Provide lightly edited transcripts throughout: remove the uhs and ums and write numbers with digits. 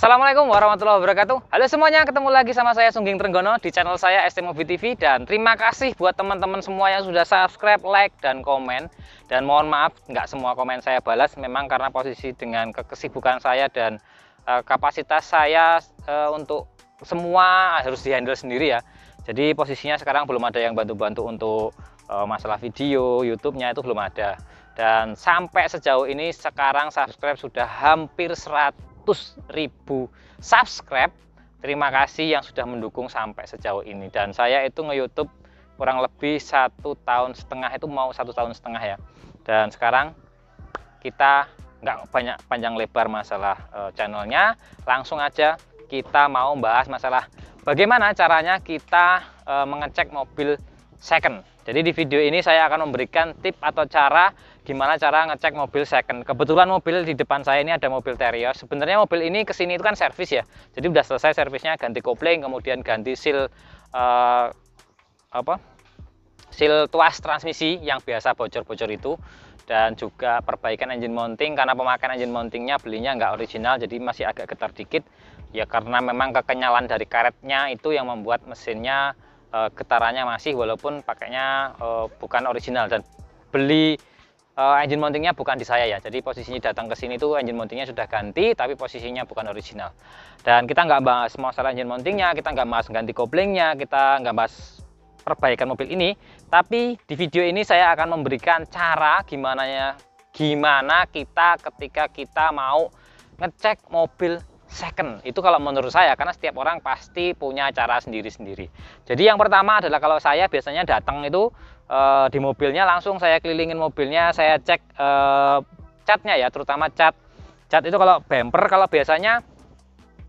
Assalamualaikum warahmatullahi wabarakatuh. Halo semuanya, ketemu lagi sama saya Sungging Trenggono di channel saya ST Mobi TV. Dan terima kasih buat teman-teman semua yang sudah subscribe, like, dan komen. Dan mohon maaf, nggak semua komen saya balas, memang karena posisi dengan kesibukan saya dan kapasitas saya untuk semua harus dihandle sendiri ya. Jadi posisinya sekarang belum ada yang bantu-bantu untuk masalah video, YouTube-nya itu belum ada. Dan sampai sejauh ini sekarang subscribe sudah hampir 100.000 subscribe. Terima kasih yang sudah mendukung sampai sejauh ini. Dan saya itu nge-YouTube kurang lebih 1,5 tahun itu mau 1,5 tahun ya. Dan sekarang kita nggak banyak panjang lebar masalah channelnya, langsung aja kita mau bahas masalah bagaimana caranya kita mengecek mobil second. Jadi di video ini saya akan memberikan tip atau cara gimana cara ngecek mobil second. Kebetulan mobil di depan saya ini ada mobil Terios. Sebenarnya mobil ini kesini itu kan servis ya. Jadi udah selesai servisnya, ganti kopling, kemudian ganti seal seal tuas transmisi yang biasa bocor-bocor itu, dan juga perbaikan engine mounting karena pemakaian engine mountingnya belinya nggak original, jadi masih agak getar dikit ya, karena memang kekenyalan dari karetnya itu yang membuat mesinnya getarannya masih, walaupun pakainya bukan original. Dan beli engine mountingnya bukan di saya ya, jadi posisinya datang ke sini tuh engine mountingnya sudah ganti tapi posisinya bukan original. Dan kita nggak bahas masalah engine mountingnya, kita nggak bahas ganti koplingnya, kita nggak bahas perbaikan mobil ini, tapi di video ini saya akan memberikan cara gimana kita ketika kita mau ngecek mobil second. Itu kalau menurut saya, karena setiap orang pasti punya cara sendiri-sendiri. Jadi yang pertama adalah kalau saya biasanya datang itu di mobilnya, langsung saya kelilingin mobilnya, saya cek catnya ya, terutama cat itu. Kalau bumper, kalau biasanya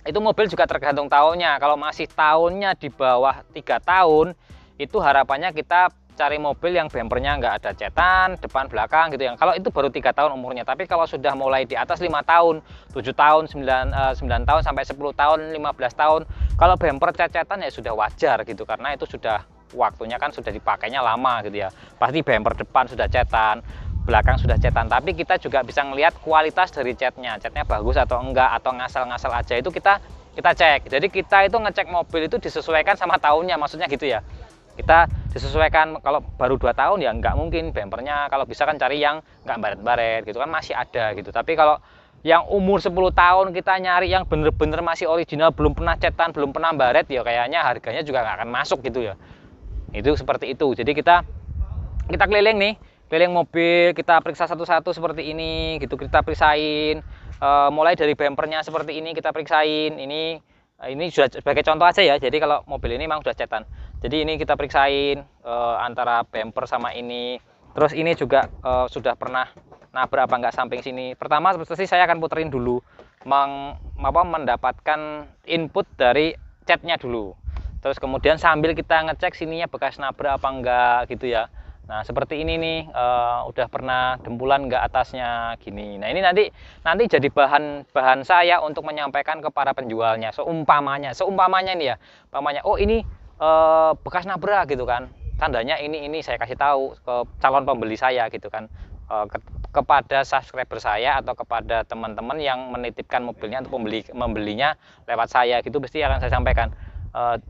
itu mobil juga tergantung tahunnya. Kalau masih tahunnya di bawah 3 tahun, itu harapannya kita cari mobil yang bumpernya nggak ada cetan depan belakang gitu ya. Kalau itu baru 3 tahun umurnya. Tapi kalau sudah mulai di atas 5 tahun, 7 tahun, 9 tahun sampai 10 tahun, 15 tahun, kalau bumper cetan ya sudah wajar gitu, karena itu sudah waktunya kan sudah dipakainya lama gitu ya. Pasti bumper depan sudah cetan, belakang sudah cetan. Tapi kita juga bisa ngelihat kualitas dari catnya bagus atau enggak, atau ngasal-ngasal aja, itu kita cek. Jadi kita itu ngecek mobil itu disesuaikan sama tahunnya, maksudnya gitu ya. Kita disesuaikan, kalau baru 2 tahun ya nggak mungkin bumpernya, kalau bisa kan cari yang nggak baret-baret gitu kan, masih ada gitu. Tapi kalau yang umur 10 tahun kita nyari yang bener-bener masih original, belum pernah cetan, belum pernah baret, ya kayaknya harganya juga nggak akan masuk gitu ya. Itu seperti itu. Jadi kita keliling nih, keliling mobil, kita periksa satu-satu seperti ini gitu, kita periksain mulai dari bumpernya seperti ini, kita periksain. Ini sudah sebagai contoh aja ya. Jadi kalau mobil ini memang sudah cetan, jadi ini kita periksain antara bumper sama ini. Terus ini juga sudah pernah nabrak apa enggak samping sini. Pertama pasti saya akan puterin dulu, mendapatkan input dari catnya dulu. Terus kemudian sambil kita ngecek sininya bekas nabrak apa enggak gitu ya. Nah seperti ini nih, udah pernah dempulan nggak atasnya gini. Nah ini nanti jadi bahan saya untuk menyampaikan kepada penjualnya. Seumpamanya ini ya, oh ini bekas nabrak gitu kan, tandanya ini saya kasih tahu ke calon pembeli saya gitu kan, kepada subscriber saya atau kepada teman-teman yang menitipkan mobilnya untuk membelinya lewat saya gitu, pasti akan saya sampaikan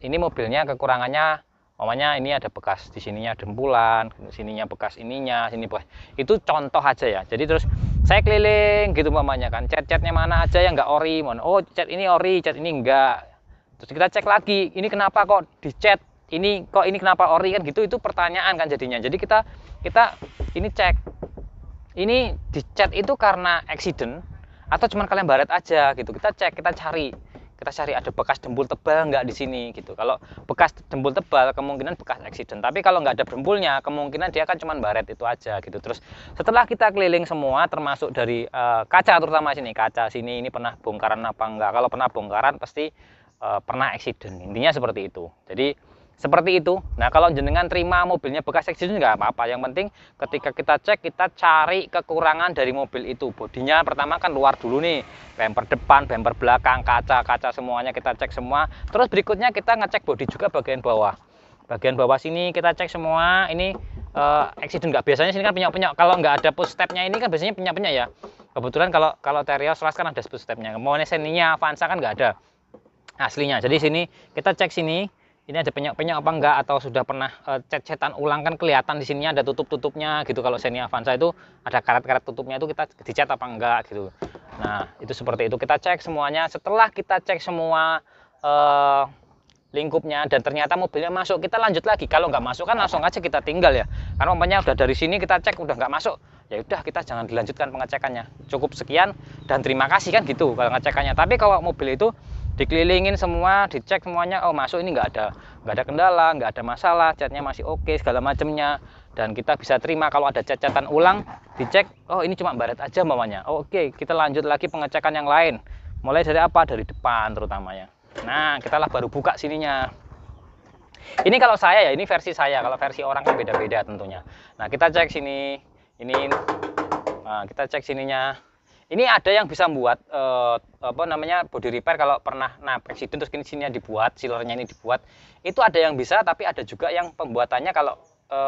ini mobilnya kekurangannya. Mamanya ini ada bekas di sininya dempulan, sininya bekas ininya, sini bos. Itu contoh aja ya. Jadi terus saya keliling gitu mamanya kan, cat-catnya mana aja yang nggak ori, oh cat ini ori, cat ini enggak. Terus kita cek lagi, ini kenapa kok dicat, ini kenapa ori kan gitu. Itu pertanyaan kan jadinya. Jadi kita ini cek, ini dicat itu karena accident atau cuman kalian baret aja gitu. Kita cek, kita cari ada bekas dempul tebal nggak di sini gitu. Kalau bekas dempul tebal kemungkinan bekas accident, tapi kalau nggak ada dempulnya kemungkinan dia kan cuman baret itu aja gitu. Terus setelah kita keliling semua, termasuk dari kaca, terutama kaca sini ini pernah bongkaran apa enggak. Kalau pernah bongkaran pasti pernah accident, intinya seperti itu. Jadi seperti itu. Nah kalau jenengan terima mobilnya bekas accident nggak apa-apa, yang penting ketika kita cek, kita cari kekurangan dari mobil itu. Bodinya pertama kan luar dulu nih, bumper depan, bumper belakang, kaca semuanya kita cek semua. Terus berikutnya kita ngecek bodi juga bagian bawah sini, kita cek semua. Ini accident nggak, biasanya sini kan penyok-penyok, kalau nggak ada push stepnya ini kan biasanya penyok-penyok ya. Kebetulan kalau Terios Rush kan ada split stepnya. Mau seninya Avanza kan nggak ada aslinya. Jadi sini kita cek sini, ini ada penyok-penyok apa enggak, atau sudah pernah cet-cetan ulang, kan kelihatan di sininya ada tutup-tutupnya gitu. Kalau Xenia Avanza itu ada karet-karet tutupnya, itu kita dicat apa enggak gitu. Nah itu seperti itu, kita cek semuanya. Setelah kita cek semua lingkupnya dan ternyata mobilnya masuk, kita lanjut lagi. Kalau nggak masuk kan langsung aja kita tinggal ya, karena umpamanya udah dari sini kita cek udah nggak masuk, ya udah kita jangan dilanjutkan pengecekannya, cukup sekian dan terima kasih kan gitu kalau ngecekannya. Tapi kalau mobil itu dikelilingin semua, dicek semuanya, oh masuk, ini nggak ada kendala, nggak ada masalah, catnya masih oke segala macamnya, dan kita bisa terima. Kalau ada cat-catan ulang dicek, oh ini cuma baret aja mamanya, oh, oke kita lanjut lagi pengecekan yang lain, mulai dari apa, dari depan terutamanya. Nah kita lah baru buka sininya. Ini kalau saya ya, ini versi saya, kalau versi orang kan beda-beda tentunya. Nah kita cek sini, ini nah, kita cek sininya. Ini ada yang bisa membuat apa namanya, body repair. Kalau pernah presiden terus sininya dibuat, sealernya ini dibuat, itu ada yang bisa. Tapi ada juga yang pembuatannya kalau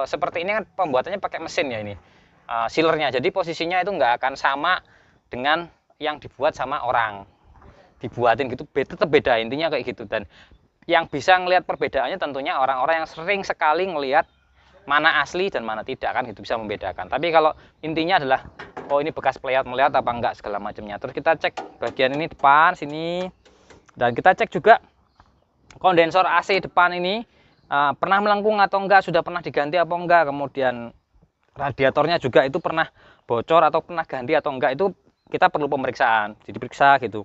seperti ini kan pembuatannya pakai mesin ya, ini sealernya. Jadi posisinya itu nggak akan sama dengan yang dibuat sama orang, dibuatin gitu, tetap beda intinya kayak gitu. Dan yang bisa ngelihat perbedaannya tentunya orang-orang yang sering sekali ngelihat mana asli dan mana tidak, kan itu bisa membedakan. Tapi kalau intinya adalah, oh ini bekas playat, melihat apa enggak segala macamnya. Terus kita cek bagian ini depan sini, dan kita cek juga kondensor AC depan ini pernah melengkung atau enggak, sudah pernah diganti apa enggak. Kemudian radiatornya juga itu pernah bocor atau pernah ganti atau enggak, itu kita perlu pemeriksaan, jadi periksa gitu.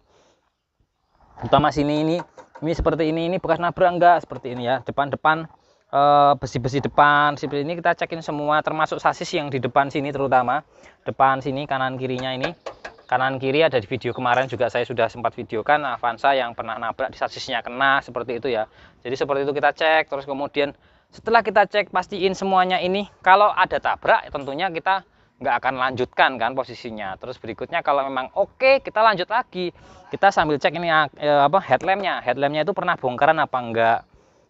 Utama sini ini seperti ini bekas nabrak enggak, seperti ini ya, depan-depan besi-besi depan seperti ini kita cekin semua, termasuk sasis yang di depan sini, terutama depan sini kanan kirinya. Ini kanan kiri ada di video kemarin juga saya sudah sempat videokan Avanza yang pernah nabrak, di sasisnya kena seperti itu ya. Jadi seperti itu kita cek. Terus kemudian setelah kita cek pastiin semuanya ini, kalau ada tabrak tentunya kita nggak akan lanjutkan kan posisinya. Terus berikutnya kalau memang oke, kita lanjut lagi, kita sambil cek ini headlampnya itu pernah bongkaran apa enggak.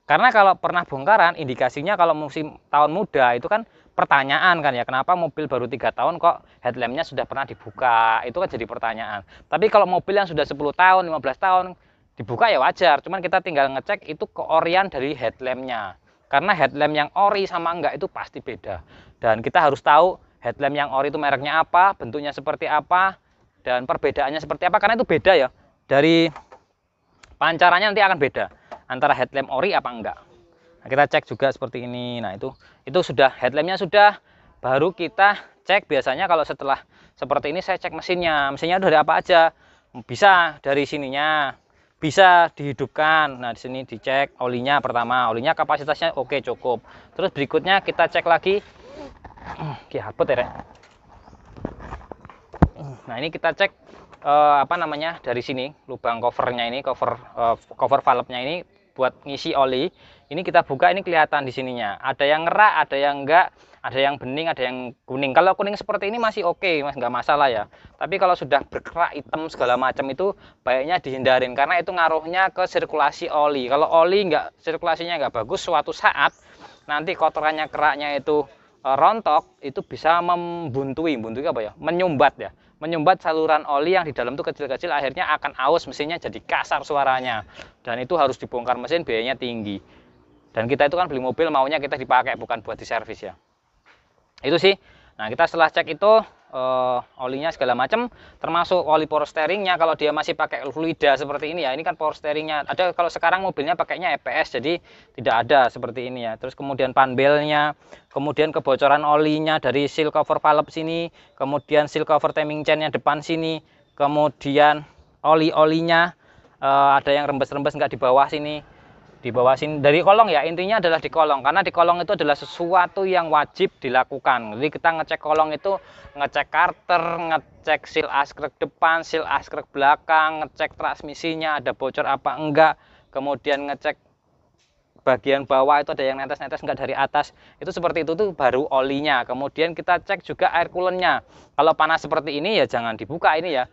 Karena kalau pernah bongkaran, indikasinya kalau musim tahun muda itu kan pertanyaan kan ya, kenapa mobil baru 3 tahun kok headlampnya sudah pernah dibuka, itu kan jadi pertanyaan. Tapi kalau mobil yang sudah 10 tahun, 15 tahun dibuka ya wajar, cuman kita tinggal ngecek itu keorian dari headlampnya. Karena headlamp yang ori sama enggak itu pasti beda. Dan kita harus tahu headlamp yang ori itu mereknya apa, bentuknya seperti apa, dan perbedaannya seperti apa, karena itu beda ya. Dari pancarannya nanti akan beda antara headlamp ori apa enggak. Nah, kita cek juga seperti ini. Nah itu sudah headlampnya sudah, baru kita cek. Biasanya kalau setelah seperti ini saya cek mesinnya dari apa aja. Bisa dari sininya, bisa dihidupkan. Nah di sini dicek olinya pertama, olinya kapasitasnya oke, cukup. Terus berikutnya kita cek lagi nah ini kita cek apa namanya, dari sini lubang covernya ini, cover valve-nya ini buat ngisi oli. Ini kita buka, ini kelihatan di sininya ada yang ngerak, ada yang enggak, ada yang bening, ada yang kuning. Kalau kuning seperti ini masih oke, mas, nggak masalah ya. Tapi kalau sudah berkerak hitam segala macam itu baiknya dihindarin, karena itu ngaruhnya ke sirkulasi oli. Kalau oli nggak, sirkulasinya nggak bagus, suatu saat nanti kotorannya, keraknya itu rontok, itu bisa membuntui apa ya, menyumbat saluran oli yang di dalam itu kecil-kecil, akhirnya akan aus, mesinnya jadi kasar suaranya, dan itu harus dibongkar mesin, biayanya tinggi. Dan kita itu kan beli mobil maunya kita dipakai, bukan buat diservis ya. Itu sih. Nah kita setelah cek itu olinya segala macam, termasuk oli power steeringnya. Kalau dia masih pakai fluida seperti ini ya, ini kan power steeringnya ada. Kalau sekarang mobilnya pakainya EPS, jadi tidak ada seperti ini ya. Terus kemudian panbelnya, kemudian kebocoran olinya dari seal cover valve sini, kemudian seal cover timing chainnya depan sini, kemudian oli-olinya ada yang rembes-rembes nggak di bawah sini, dari kolong ya. Intinya adalah di kolong, karena di kolong itu adalah sesuatu yang wajib dilakukan. Jadi kita ngecek kolong itu, ngecek karter, ngecek seal askrek depan, seal askrek belakang, ngecek transmisinya ada bocor apa enggak, kemudian ngecek bagian bawah itu ada yang netes-netes enggak dari atas, itu seperti itu tuh baru olinya. Kemudian kita cek juga air coolant-nya. Kalau panas seperti ini ya jangan dibuka ini ya.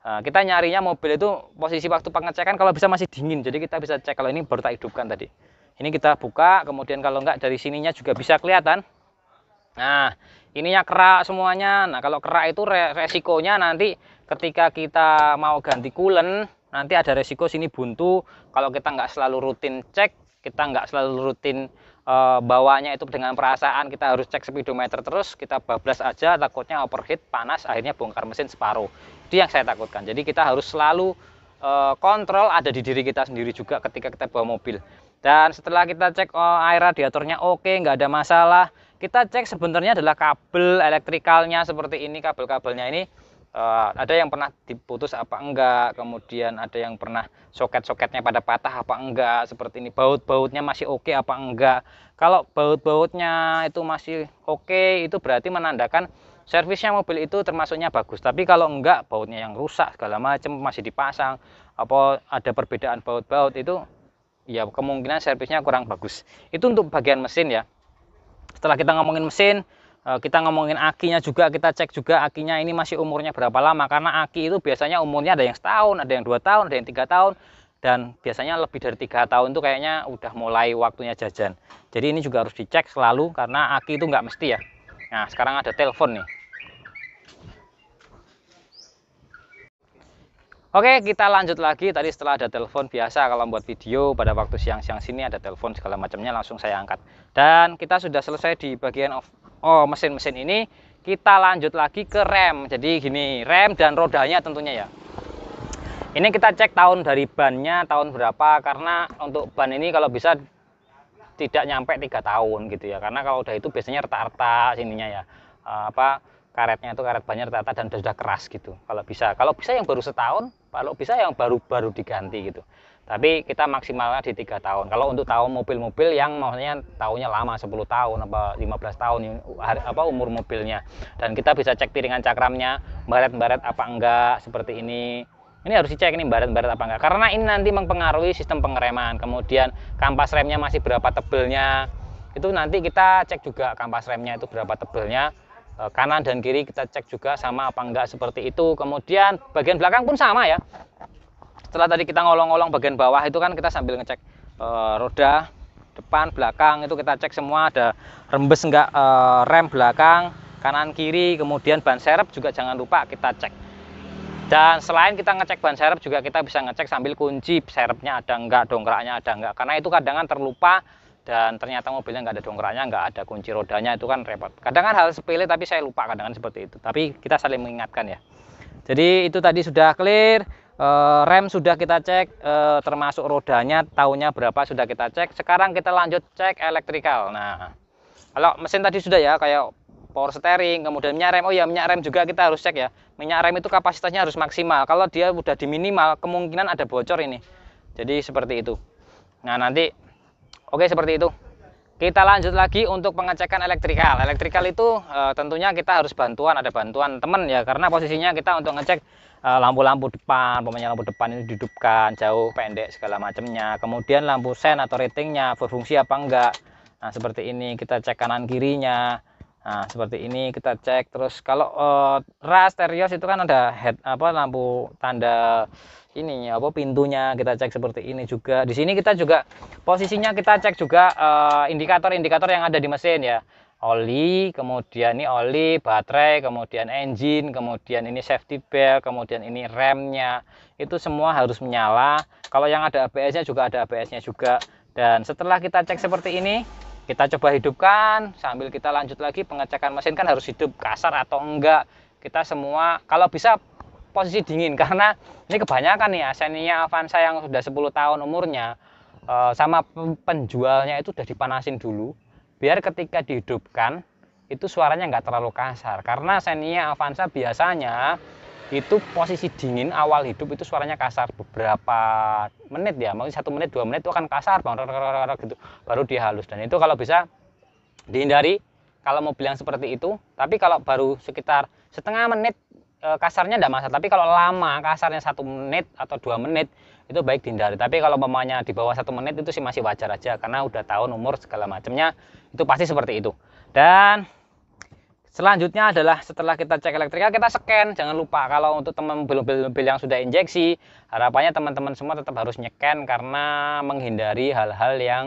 Nah, kita nyarinya mobil itu posisi waktu pengecekan kalau bisa masih dingin, jadi kita bisa cek. Kalau ini baru tak hidupkan tadi, ini kita buka, kemudian kalau enggak dari sininya juga bisa kelihatan Nah, ininya kerak semuanya. Nah, kalau kerak itu resikonya nanti ketika kita mau ganti coolant, nanti ada resiko sini buntu. Kalau kita nggak selalu rutin cek, kita nggak selalu rutin bawanya itu dengan perasaan, kita harus cek speedometer terus, kita bablas aja, takutnya overheat, panas, akhirnya bongkar mesin separuh. Itu yang saya takutkan. Jadi kita harus selalu kontrol ada di diri kita sendiri juga ketika kita bawa mobil. Dan setelah kita cek air radiatornya oke, nggak ada masalah, kita cek sebenarnya adalah kabel elektrikalnya seperti ini, kabel-kabelnya ini ada yang pernah diputus apa enggak, kemudian ada yang pernah soket-soketnya pada patah apa enggak, seperti ini, baut-bautnya masih oke apa enggak. Kalau baut-bautnya itu masih oke, itu berarti menandakan servisnya mobil itu termasuknya bagus. Tapi kalau enggak, bautnya yang rusak segala macam masih dipasang, apa ada perbedaan baut-baut, itu ya kemungkinan servisnya kurang bagus. Itu untuk bagian mesin ya. Setelah kita ngomongin mesin, kita ngomongin akinya juga, kita cek juga akinya ini masih umurnya berapa lama, karena aki itu biasanya umurnya ada yang setahun, ada yang 2 tahun, ada yang 3 tahun, dan biasanya lebih dari 3 tahun tuh kayaknya udah mulai waktunya jajan. Jadi ini juga harus dicek selalu, karena aki itu nggak mesti ya. Nah, sekarang ada telepon nih. Oke, kita lanjut lagi. Tadi setelah ada telepon, biasa kalau buat video pada waktu siang-siang sini ada telepon segala macamnya, langsung saya angkat. Dan kita sudah selesai di bagian mesin-mesin ini. Kita lanjut lagi ke rem. Jadi gini, rem dan rodanya tentunya ya. Ini kita cek tahun dari bannya tahun berapa, karena untuk ban ini kalau bisa tidak nyampe 3 tahun gitu ya. Karena kalau udah itu biasanya retak-retak sininya ya. Karetnya itu karet bannya rata dan sudah keras gitu. Kalau bisa yang baru setahun, kalau bisa yang baru diganti gitu. Tapi kita maksimalnya di 3 tahun. Kalau untuk tahun mobil-mobil yang maksudnya tahunnya lama, 10 tahun apa 15 tahun umur mobilnya. Dan kita bisa cek piringan cakramnya, baret-baret apa enggak seperti ini. Ini harus dicek ini baret-baret apa enggak, karena ini nanti mempengaruhi sistem pengereman. Kemudian kampas remnya masih berapa tebelnya. Itu nanti kita cek juga kampas remnya itu berapa tebelnya. Kanan dan kiri kita cek juga sama apa enggak seperti itu. Kemudian bagian belakang pun sama ya. Setelah tadi kita ngolong-ngolong bagian bawah itu kan kita sambil ngecek roda depan belakang, itu kita cek semua ada rembes enggak rem belakang kanan kiri. Kemudian ban serep juga jangan lupa kita cek. Dan selain kita ngecek ban serep juga kita bisa ngecek sambil kunci serepnya ada enggak, dongkraknya ada enggak, karena itu kadang kan terlupa dan ternyata mobilnya nggak ada dongkraknya, nggak ada kunci rodanya, itu kan repot. Kadang kan hal sepele tapi saya lupa kadang kan seperti itu, tapi kita saling mengingatkan ya. Jadi itu tadi sudah clear, rem sudah kita cek, termasuk rodanya tahunnya berapa sudah kita cek. Sekarang kita lanjut cek elektrikal. Nah, kalau mesin tadi sudah ya, kayak power steering, kemudian minyak rem. Oh ya, minyak rem juga kita harus cek ya. Minyak rem itu kapasitasnya harus maksimal. Kalau dia udah di minimal, kemungkinan ada bocor ini. Jadi seperti itu. Nah, nanti oke, seperti itu. Kita lanjut lagi untuk pengecekan elektrikal. Elektrikal itu tentunya kita harus ada bantuan teman ya, karena posisinya kita untuk ngecek lampu-lampu depan, umpamanya lampu depan ini dihidupkan, jauh, pendek, segala macamnya. Kemudian lampu sen atau ratingnya berfungsi apa enggak. Nah, seperti ini kita cek kanan kirinya. Nah, seperti ini kita cek. Terus kalau ras terios itu kan ada lampu tanda ini pintunya kita cek seperti ini juga. Di sini kita juga posisinya kita cek juga indikator-indikator yang ada di mesin ya. Oli, kemudian ini oli, baterai, kemudian engine, kemudian ini safety belt, kemudian ini remnya. Itu semua harus menyala. Kalau yang ada ABS-nya juga ada ABS-nya juga. Dan setelah kita cek seperti ini, kita coba hidupkan sambil kita lanjut lagi pengecekan mesin, kan harus hidup kasar atau enggak. Kita semua kalau bisa posisi dingin, karena ini kebanyakan nih Xenia Avanza yang sudah 10 tahun umurnya sama penjualnya itu udah dipanasin dulu biar ketika dihidupkan itu suaranya nggak terlalu kasar, karena Xenia Avanza biasanya itu posisi dingin awal hidup itu suaranya kasar beberapa menit ya, mungkin 1 menit 2 menit itu akan kasar gitu, baru dia halus. Dan itu kalau bisa dihindari kalau mobil yang seperti itu. Tapi kalau baru sekitar setengah menit kasarnya tidak masalah, tapi kalau lama kasarnya 1 menit atau 2 menit itu baik dihindari. Tapi kalau umpamanya di bawah 1 menit itu sih masih wajar aja, karena udah tahun umur segala macamnya itu pasti seperti itu. Dan selanjutnya adalah setelah kita cek elektrikal, kita scan. Jangan lupa kalau untuk teman mobil-mobil yang sudah injeksi, harapannya teman-teman semua tetap harus nyeken, karena menghindari hal-hal yang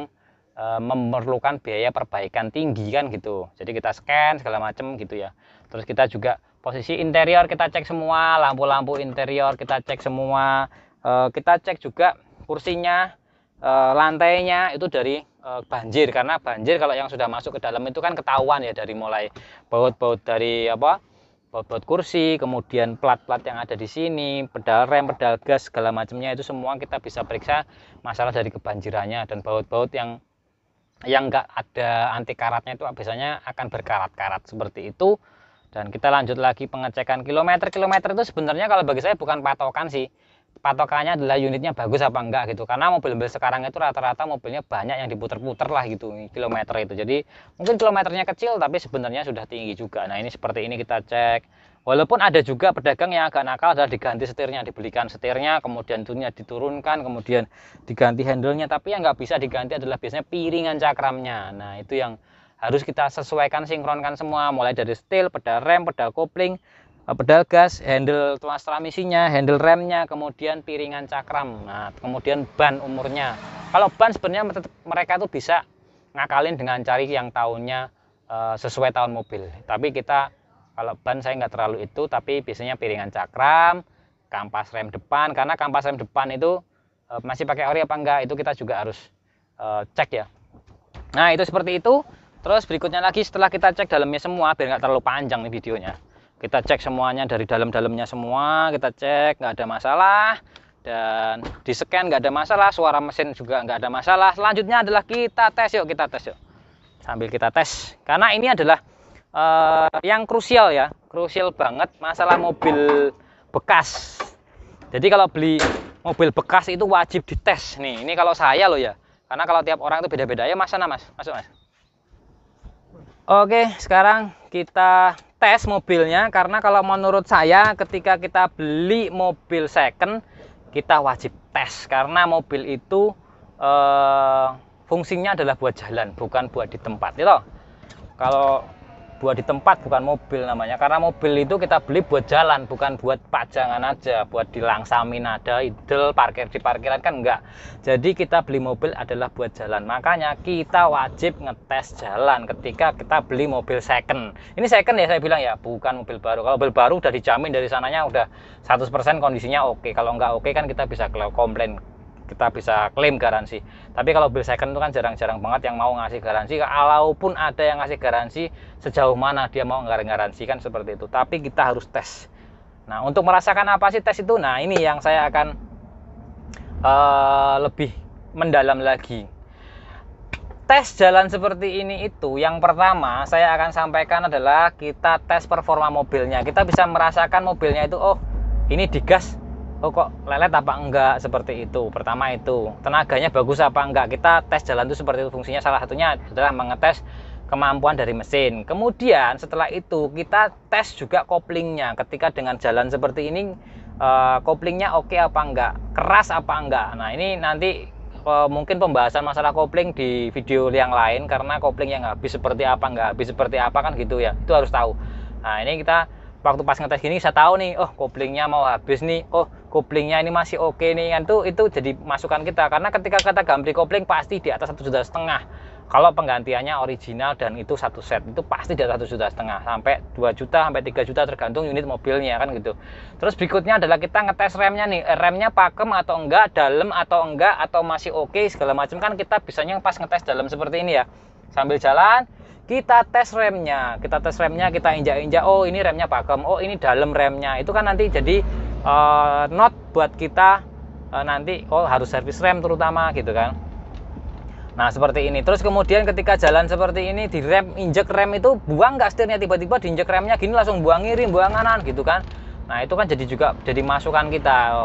memerlukan biaya perbaikan tinggi kan gitu. Jadi kita scan segala macam gitu ya. Terus kita juga posisi interior kita cek semua, lampu-lampu interior kita cek semua, kita cek juga kursinya, lantainya itu dari banjir, karena banjir kalau yang sudah masuk ke dalam itu kan ketahuan ya, dari mulai baut-baut dari apa, baut-baut kursi, kemudian plat-plat yang ada di sini, pedal rem, pedal gas segala macamnya itu semua kita bisa periksa masalah dari kebanjirannya. Dan baut-baut yang enggak ada anti karatnya itu biasanya akan berkarat-karat seperti itu. Dan kita lanjut lagi pengecekan kilometer. Kilometer itu sebenarnya kalau bagi saya bukan patokan sih, patokannya adalah unitnya bagus apa enggak gitu, karena mobil-mobil sekarang itu rata-rata mobilnya banyak yang diputer-puter lah gitu kilometer itu. Jadi mungkin kilometernya kecil tapi sebenarnya sudah tinggi juga. Nah ini seperti ini kita cek. Walaupun ada juga pedagang yang agak nakal adalah diganti setirnya, dibelikan setirnya, kemudian turnya diturunkan, kemudian diganti handle-nya, tapi yang nggak bisa diganti adalah biasanya piringan cakramnya. Nah itu yang harus kita sesuaikan, sinkronkan semua, mulai dari setir, pedal rem, pedal kopling, pedal gas, handle tuas transmisinya, handle remnya, kemudian piringan cakram. Nah kemudian ban umurnya. Kalau ban sebenarnya mereka tuh bisa ngakalin dengan cari yang tahunnya sesuai tahun mobil, tapi kita kalau ban saya nggak terlalu itu, tapi biasanya piringan cakram, kampas rem depan, karena kampas rem depan itu masih pakai ori apa enggak, itu kita juga harus cek ya. Nah itu seperti itu. Terus berikutnya lagi setelah kita cek dalamnya semua, biar nggak terlalu panjang nih videonya, kita cek semuanya dari dalam-dalamnya semua, kita cek nggak ada masalah, dan di scan nggak ada masalah, suara mesin juga nggak ada masalah. Selanjutnya adalah kita tes yuk, sambil kita tes, karena ini adalah yang krusial ya, krusial banget masalah mobil bekas. Jadi kalau beli mobil bekas itu wajib dites nih. Ini kalau saya loh ya, karena kalau tiap orang itu beda-beda ya. Mas, sana mas, masuk mas. Oke, sekarang kita tes mobilnya, karena kalau menurut saya ketika kita beli mobil second kita wajib tes, karena mobil itu fungsinya adalah buat jalan, bukan buat di tempat gitu. Kalau buat di tempat bukan mobil namanya, karena mobil itu kita beli buat jalan, bukan buat pajangan aja, buat dilangsamin ada idle parkir di parkiran kan enggak. Jadi kita beli mobil adalah buat jalan, makanya kita wajib ngetes jalan ketika kita beli mobil second. Ini second ya saya bilang ya, bukan mobil baru. Kalau mobil baru udah dijamin dari sananya udah 100% kondisinya oke. Kalau enggak oke kan kita bisa komplain, kita bisa klaim garansi. Tapi kalau mobil second itu kan jarang-jarang banget yang mau ngasih garansi. Kalaupun ada yang ngasih garansi, sejauh mana dia mau garansi kan seperti itu. Tapi kita harus tes. Nah untuk merasakan apa sih tes itu, nah ini yang saya akan lebih mendalam lagi. Tes jalan seperti ini itu yang pertama saya akan sampaikan adalah kita tes performa mobilnya. Kita bisa merasakan mobilnya itu, oh ini digas, oh kok lelet apa enggak, seperti itu. Pertama itu tenaganya bagus apa enggak, kita tes jalan itu seperti itu. Fungsinya salah satunya adalah mengetes kemampuan dari mesin. Kemudian setelah itu kita tes juga koplingnya. Ketika dengan jalan seperti ini koplingnya oke apa enggak, keras apa enggak. Nah ini nanti mungkin pembahasan masalah kopling di video yang lain, karena kopling yang habis seperti apa, enggak habis seperti apa kan gitu ya, itu harus tahu. Nah ini kita waktu pas ngetes gini saya tahu nih, oh koplingnya mau habis nih, oh koplingnya ini masih oke nih kan, itu jadi masukan kita. Karena ketika kita ganti kopling pasti di atas 1,5 juta. Kalau penggantiannya original dan itu satu set, itu pasti di atas 1,5 juta sampai 2 juta sampai 3 juta tergantung unit mobilnya kan gitu. Terus berikutnya adalah kita ngetes remnya nih, remnya pakem atau enggak, dalam atau enggak, atau masih oke segala macam kan. Kita bisanya pas ngetes dalam seperti ini ya, sambil jalan kita tes remnya, kita injak-injak, oh ini remnya pakem, oh ini dalam remnya. Itu kan nanti jadi not buat kita nanti, oh harus servis rem terutama gitu kan. Nah seperti ini. Terus kemudian ketika jalan seperti ini, di rem, injek rem itu buang nggak setirnya, tiba-tiba diinjek remnya gini langsung buang kiri, buang kanan gitu kan. Nah itu kan jadi masukan kita,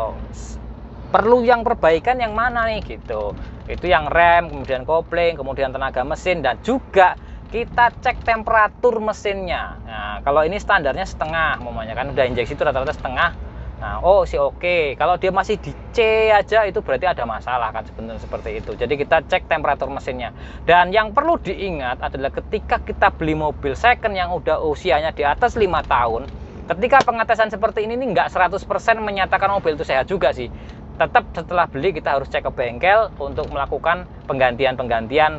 perlu yang perbaikan yang mana nih gitu. Itu yang rem, kemudian kopling, kemudian tenaga mesin, dan juga kita cek temperatur mesinnya. Nah kalau ini standarnya setengah, namanya kan udah injeksi itu rata-rata setengah. Nah, oh sih oke. Kalau dia masih di C aja itu berarti ada masalah kan sebenarnya, seperti itu. Jadi kita cek temperatur mesinnya. Dan yang perlu diingat adalah ketika kita beli mobil second yang udah usianya di atas 5 tahun, ketika pengetesan seperti ini nggak 100% menyatakan mobil itu sehat juga sih. tetap setelah beli kita harus cek ke bengkel untuk melakukan penggantian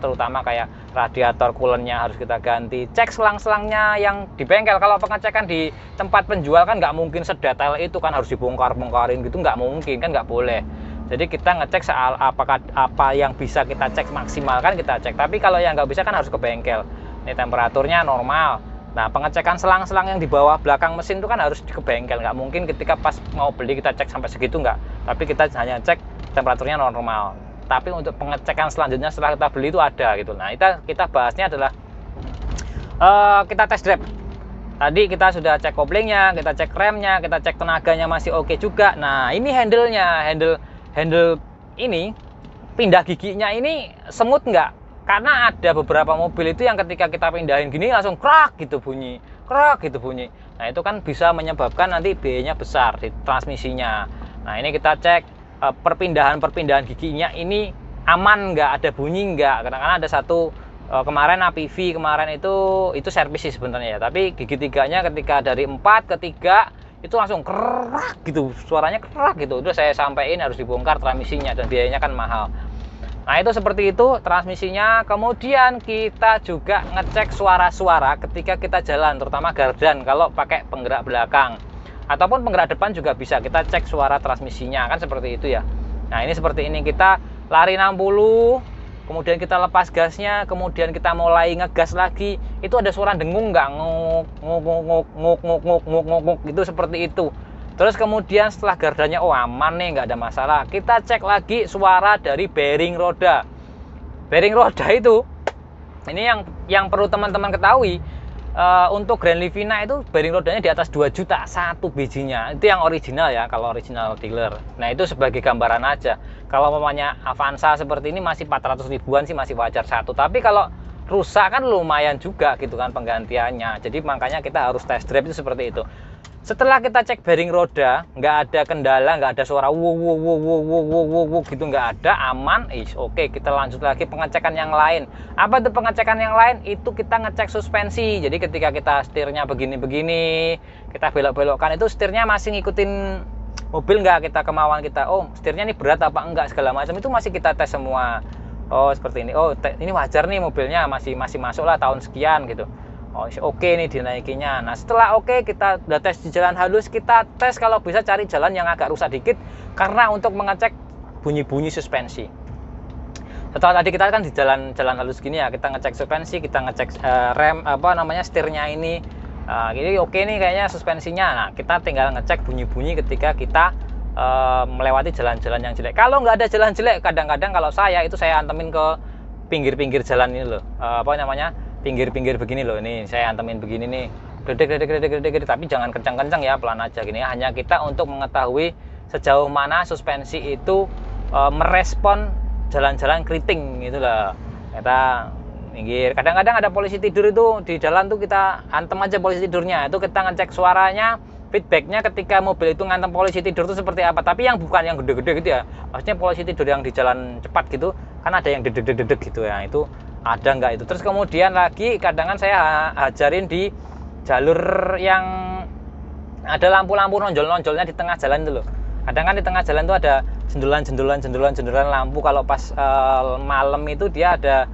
terutama kayak radiator coolernya harus kita ganti, cek selang-selangnya yang di bengkel. Kalau pengecekan di tempat penjual kan nggak mungkin sedetail itu kan, harus dibongkar-bongkarin gitu, nggak mungkin kan, nggak boleh. Jadi kita ngecek soal apa yang bisa kita cek maksimal kan kita cek, tapi kalau yang nggak bisa kan harus ke bengkel. Ini temperaturnya normal. Nah, pengecekan selang-selang yang di bawah belakang mesin itu kan harus ke bengkel. Nggak mungkin ketika pas mau beli kita cek sampai segitu, nggak. Tapi kita hanya cek temperaturnya normal. Tapi untuk pengecekan selanjutnya setelah kita beli itu ada gitu. Nah, kita bahasnya adalah kita test drive. Tadi kita sudah cek koplingnya, kita cek remnya, kita cek tenaganya masih oke juga. Nah, ini handle ini pindah giginya ini semut nggak? Karena ada beberapa mobil itu yang ketika kita pindahin gini langsung krak gitu bunyi. Nah, itu kan bisa menyebabkan nanti biayanya besar di transmisinya. Nah, ini kita cek perpindahan giginya ini aman nggak, ada bunyi nggak. Karena ada satu kemarin APV kemarin itu servis sih sebenarnya ya. Tapi gigi tiganya ketika dari 4 ke 3 itu langsung kerak gitu, suaranya kerak gitu. Udah saya sampaikan harus dibongkar transmisinya dan biayanya kan mahal. Nah, itu seperti itu transmisinya. Kemudian kita juga ngecek suara-suara ketika kita jalan, terutama gardan kalau pakai penggerak belakang ataupun penggerak depan juga bisa kita cek suara transmisinya kan, seperti itu ya. Nah, ini seperti ini, kita lari 60, kemudian kita lepas gasnya, kemudian kita mulai ngegas lagi, itu ada suara dengung nggak, nguk gitu, seperti itu. Terus kemudian setelah gardanya aman nih, nggak ada masalah, kita cek lagi suara dari bearing roda. Bearing roda itu ini yang perlu teman-teman ketahui, untuk Grand Livina itu bearing rodanya di atas 2 juta satu bijinya. Itu yang original ya, kalau original dealer. Nah, itu sebagai gambaran aja. Kalau namanya Avanza seperti ini masih 400 ribuan sih masih wajar satu. Tapi kalau rusak kan lumayan juga gitu kan penggantiannya. Jadi makanya kita harus test drive itu seperti itu. Setelah kita cek bearing roda, nggak ada kendala, nggak ada suara wow gitu, nggak ada, aman, oke, kita lanjut lagi pengecekan yang lain. Apa itu pengecekan yang lain? Itu kita ngecek suspensi. Jadi ketika kita setirnya begini-begini, kita belok-belokkan, itu setirnya masih ngikutin mobil nggak, kita kemauan kita, oh setirnya ini berat apa enggak, segala macam itu masih kita tes semua. Oh seperti ini, oh ini wajar nih mobilnya, masih masuk lah tahun sekian gitu. Oh oke nih dinaikinya. Nah, setelah oke, kita udah tes di jalan halus, kita tes kalau bisa cari jalan yang agak rusak dikit karena untuk mengecek bunyi-bunyi suspensi. Setelah tadi kita kan di jalan halus gini ya, kita ngecek suspensi, kita ngecek rem setirnya ini. Ini oke nih kayaknya suspensinya. Nah, kita tinggal ngecek bunyi-bunyi ketika kita melewati jalan-jalan yang jelek. Kalau nggak ada jalan jelek, kadang-kadang kalau saya antemin ke pinggir-pinggir jalan ini loh. Pinggir-pinggir begini loh, ini saya antemin begini nih, gede, tapi jangan kencang-kencang ya, pelan aja gini. Hanya kita untuk mengetahui sejauh mana suspensi itu merespon jalan-jalan keriting gitu lah. Kita minggir, kadang-kadang ada polisi tidur itu di jalan tuh, kita antem aja polisi tidurnya, itu kita ngecek suaranya, feedbacknya ketika mobil itu ngantem polisi tidur itu seperti apa. Tapi yang bukan yang gede-gede gitu ya, maksudnya polisi tidur yang di jalan cepat gitu kan, ada yang dedek-dedek gitu ya, itu ada nggak itu. Terus kemudian lagi kadang-kadang saya ajarin di jalur yang ada lampu-lampu nonjol-nonjolnya di tengah jalan itu loh. Kadang kan di tengah jalan itu ada jendulan lampu, kalau pas malam itu dia ada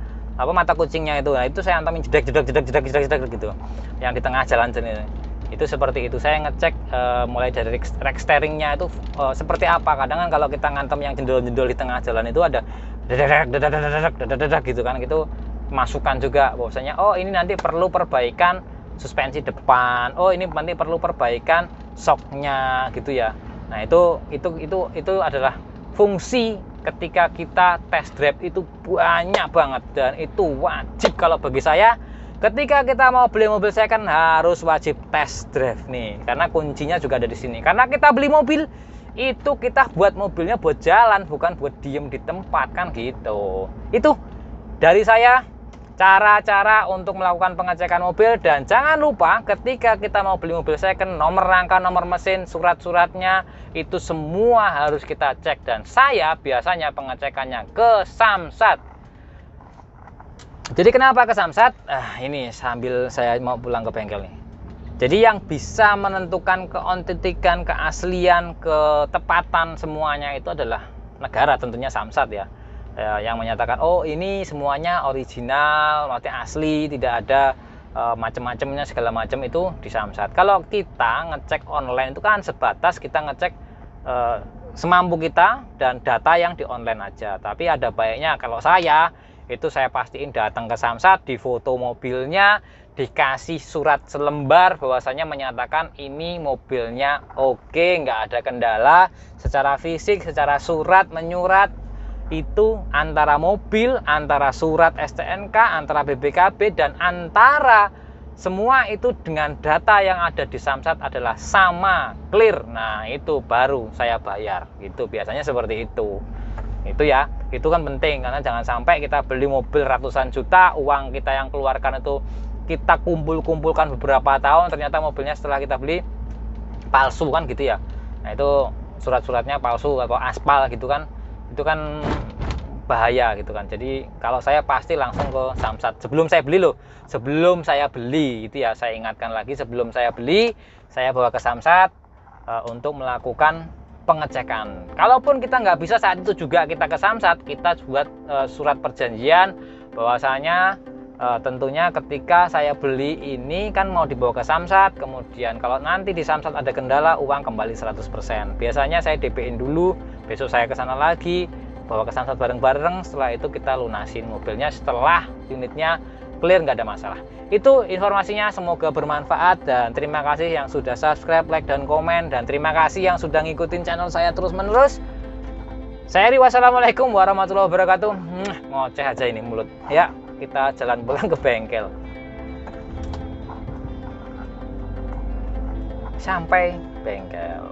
mata kucingnya itu. Nah, itu saya antemin jedek gitu yang di tengah jalan ini. Itu seperti itu, saya ngecek mulai dari rack steeringnya itu seperti apa. Kadang kan kalau kita ngantem yang jendol-jendol di tengah jalan itu ada gitu kan, gitu masukan juga bahwasanya oh ini nanti perlu perbaikan suspensi depan, oh ini nanti perlu perbaikan shocknya gitu ya. Nah, itu adalah fungsi ketika kita test drive itu banyak banget, dan itu wajib kalau bagi saya. Ketika kita mau beli mobil second harus wajib test drive nih, karena kuncinya juga ada di sini. Karena kita beli mobil itu kita buat mobilnya buat jalan, bukan buat diem di tempat kan gitu. Itu dari saya cara-cara untuk melakukan pengecekan mobil. Dan jangan lupa ketika kita mau beli mobil second, nomor rangka, nomor mesin, surat-suratnya itu semua harus kita cek. Dan saya biasanya pengecekannya ke Samsat. Jadi kenapa ke Samsat? Ini sambil saya mau pulang ke bengkel nih. Jadi yang bisa menentukan keautentikan, keaslian, ketepatan semuanya itu adalah negara, tentunya Samsat ya. Yang menyatakan oh ini semuanya original, maksudnya asli, tidak ada macam-macamnya segala macam itu di Samsat. Kalau kita ngecek online itu kan sebatas kita ngecek semampu kita dan data yang di online aja. Tapi ada baiknya kalau saya pastiin datang ke Samsat, di foto mobilnya, dikasih surat selembar bahwasanya menyatakan ini mobilnya oke, nggak ada kendala secara fisik, secara surat menyurat. Itu antara mobil, antara surat STNK, antara BPKB, dan antara semua itu dengan data yang ada di Samsat adalah sama, clear. Nah itu baru saya bayar, gitu biasanya seperti itu. Itu ya, itu kan penting, karena jangan sampai kita beli mobil ratusan juta, uang kita yang keluarkan itu kita kumpulkan beberapa tahun, ternyata mobilnya setelah kita beli palsu kan gitu ya. Nah itu surat-suratnya palsu atau aspal gitu kan, itu kan bahaya gitu kan. Jadi kalau saya pasti langsung ke Samsat sebelum saya beli loh, sebelum saya beli itu ya, saya ingatkan lagi, sebelum saya beli saya bawa ke Samsat untuk melakukan pengecekan. Kalaupun kita nggak bisa saat itu juga kita ke Samsat, kita buat surat perjanjian bahwasanya tentunya ketika saya beli ini kan mau dibawa ke Samsat, kemudian kalau nanti di Samsat ada kendala, uang kembali 100%. Biasanya saya DP-in dulu, besok saya ke sana lagi, bawa ke Samsat bareng-bareng, setelah itu kita lunasin mobilnya setelah unitnya clear, nggak ada masalah. Itu informasinya, semoga bermanfaat, dan terima kasih yang sudah subscribe, like, dan komen, dan terima kasih yang sudah ngikutin channel saya terus-menerus. Saya Eri, wassalamualaikum warahmatullahi wabarakatuh. Ngoceh aja ini mulut ya. Kita jalan pulang ke bengkel. Sampai bengkel.